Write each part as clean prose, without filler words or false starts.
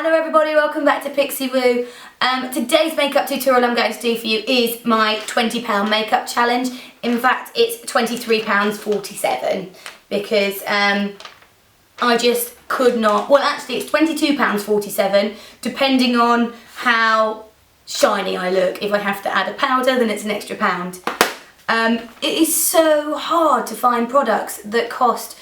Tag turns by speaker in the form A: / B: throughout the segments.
A: Hello everybody, welcome back to Pixie Woo. Today's makeup tutorial I'm going to do for you is my £20 makeup challenge. In fact, it's £23.47 because I just could not, well actually it's £22.47 depending on how shiny I look. If I have to add a powder then it's an extra £1. It is so hard to find products that cost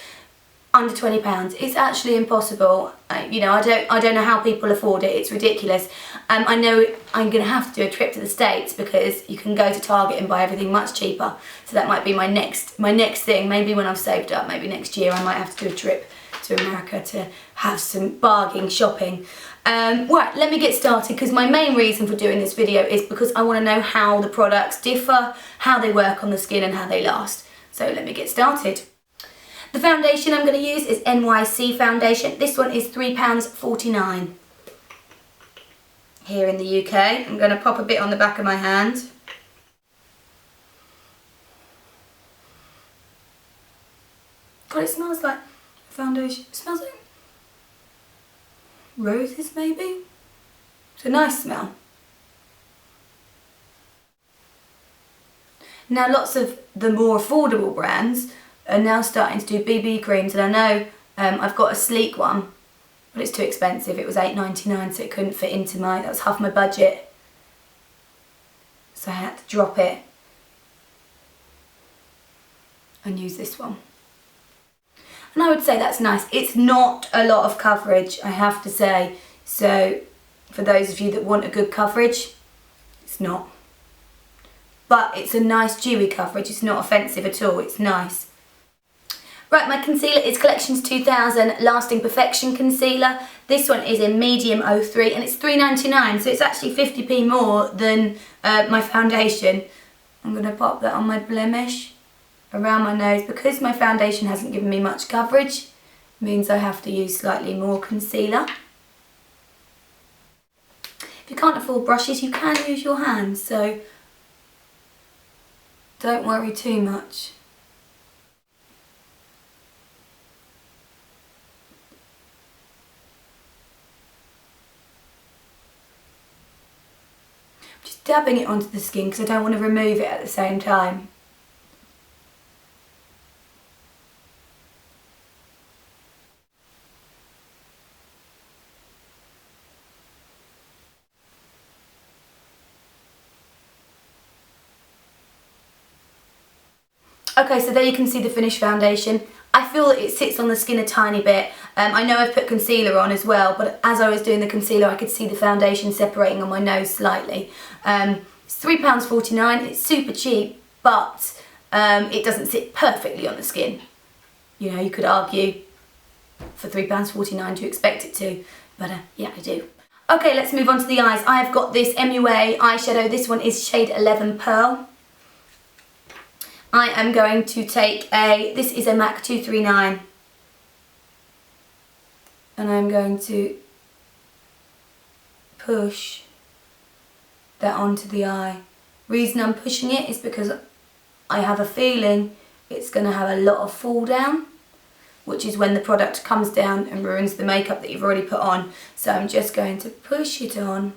A: under £20. It's actually impossible. You know, I don't know how people afford it. It's ridiculous. I know I'm going to have to do a trip to the States because you can go to Target and buy everything much cheaper. So that might be my next thing. Maybe when I've saved up, maybe next year I might have to do a trip to America to have some bargain shopping. Right, let me get started because my main reason for doing this video is because I want to know how the products differ, how they work on the skin and how they last. So let me get started. The foundation I'm going to use is NYC foundation. This one is £3.49 here in the UK. I'm going to pop a bit on the back of my hand. God, it smells like foundation. It smells like roses maybe. It's a nice smell. Now lots of the more affordable brands are now starting to do BB creams, and I know I've got a sleek one, but it's too expensive. It was £8.99, so it couldn't fit into that was half my budget. So I had to drop it and use this one. And I would say that's nice. It's not a lot of coverage, I have to say. So for those of you that want a good coverage, it's not. But it's a nice dewy coverage. It's not offensive at all. It's nice. Right, my concealer is Collections 2000 Lasting Perfection Concealer. This one is in medium 03 and it's £3.99, so it's actually 50p more than my foundation. I'm going to pop that on my blemish around my nose. Because my foundation hasn't given me much coverage, it means I have to use slightly more concealer. If you can't afford brushes, you can use your hands, so don't worry too much. Just dabbing it onto the skin because I don't want to remove it at the same time. Okay, so there you can see the finished foundation. I feel that it sits on the skin a tiny bit. I know I've put concealer on as well, but as I was doing the concealer I could see the foundation separating on my nose slightly. It's £3.49, it's super cheap, but it doesn't sit perfectly on the skin. You know, you could argue for £3.49 to expect it to, but yeah, I do. Okay, let's move on to the eyes. I've got this MUA eyeshadow. This one is shade 11 Pearl. I am going to take this is a MAC 239, and I'm going to push that onto the eye. Reason I'm pushing it is because I have a feeling it's going to have a lot of fall down, which is when the product comes down and ruins the makeup that you've already put on. So I'm just going to push it on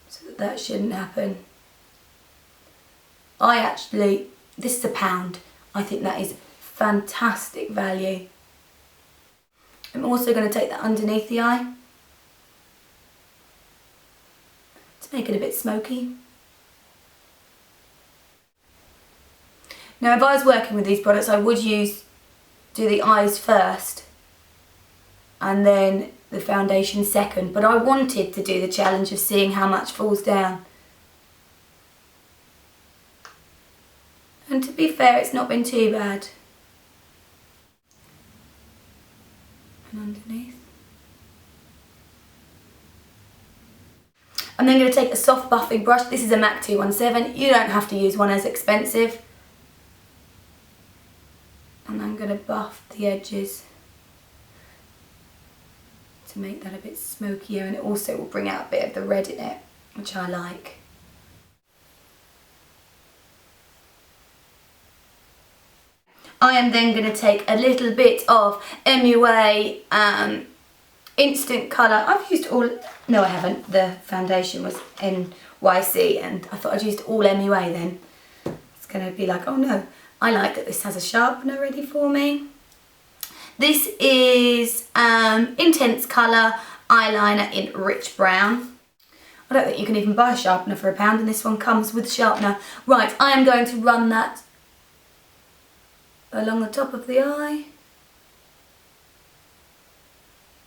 A: so that shouldn't happen. This is £1. I think that is fantastic value. I'm also going to take that underneath the eye to make it a bit smoky. Now if I was working with these products I would do the eyes first and then the foundation second, but I wanted to do the challenge of seeing how much falls down. And to be fair, it's not been too bad. And underneath. I'm then going to take a soft buffing brush. This is a MAC 217. You don't have to use one as expensive. And I'm going to buff the edges to make that a bit smokier, and it also will bring out a bit of the red in it, which I like. I am then going to take a little bit of MUA Instant Colour. I've used all, no I haven't, the foundation was NYC and I thought I'd used all MUA then. It's going to be like, oh no. I like that this has a sharpener ready for me. This is Intense Colour eyeliner in Rich Brown. I don't think you can even buy a sharpener for £1 and this one comes with sharpener. Right, I am going to run that along the top of the eye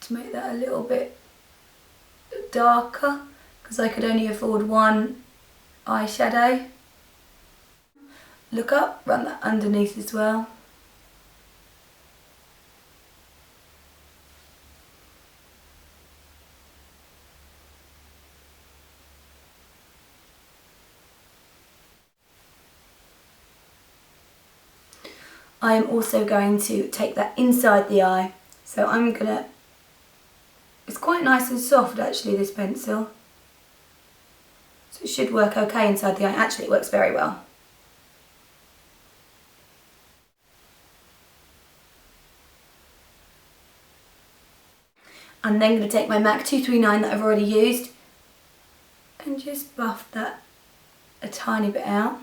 A: to make that a little bit darker because I could only afford one eyeshadow. Look up, run that underneath as well. I am also going to take that inside the eye. So I'm gonna, it's quite nice and soft actually, this pencil. So it should work okay inside the eye. Actually it works very well. I'm then going to take my MAC 239 that I've already used and just buff that a tiny bit out.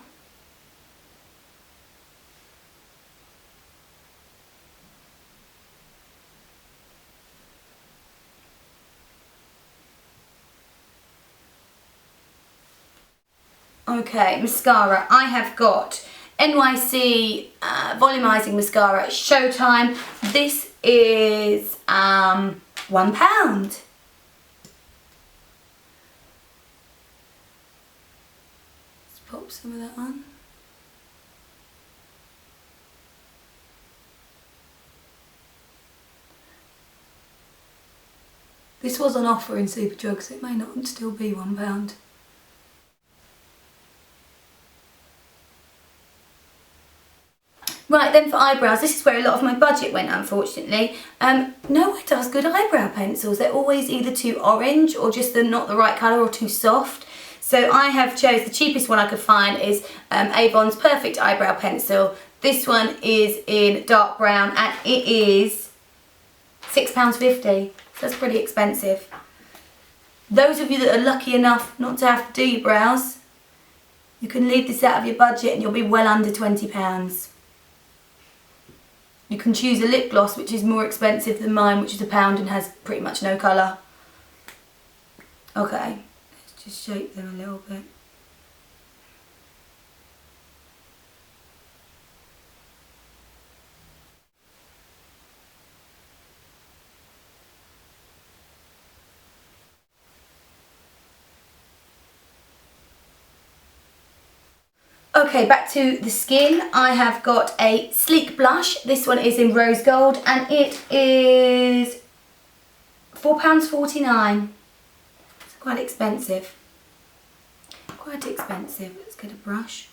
A: Okay, mascara. I have got NYC Volumizing Mascara Showtime. This is £1. Let's pop some of that on. This was on offer in Superdrug, so it may not still be £1. Right, then for eyebrows, this is where a lot of my budget went, unfortunately. Nowhere does good eyebrow pencils. They're always either too orange or just not the right colour or too soft. So I have chose, the cheapest one I could find is Avon's Perfect Eyebrow Pencil. This one is in dark brown and it is £6.50. So that's pretty expensive. Those of you that are lucky enough not to have to do your brows, you can leave this out of your budget and you'll be well under £20. You can choose a lip gloss which is more expensive than mine, which is £1 and has pretty much no colour. Okay, let's just shape them a little bit. Okay, back to the skin. I have got a sleek blush. This one is in rose gold and it is £4.49. It's quite expensive. Quite expensive. Let's get a brush.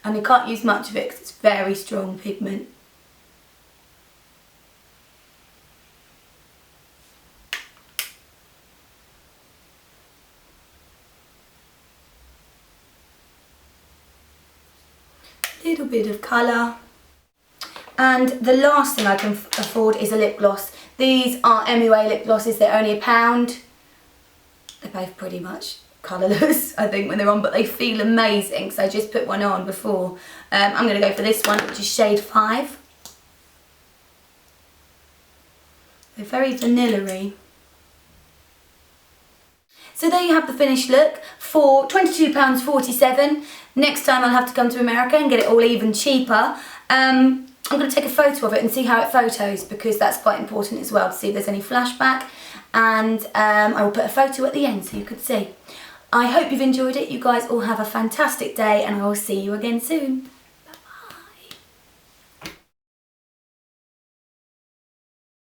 A: And I can't use much of it because it's very strong pigment. Little bit of colour, and the last thing I can afford is a lip gloss. These are MUA lip glosses. They're only £1. They're both pretty much colourless, I think, when they're on, but they feel amazing, so I just put one on before. I'm going to go for this one, which is shade 5. They're very vanilla-y. So there you have the finished look for £22.47. Next time I'll have to come to America and get it all even cheaper. I'm going to take a photo of it and see how it photos, because that's quite important as well, to see if there's any flashback. And I will put a photo at the end so you could see. I hope you've enjoyed it. You guys all have a fantastic day and I will see you again soon.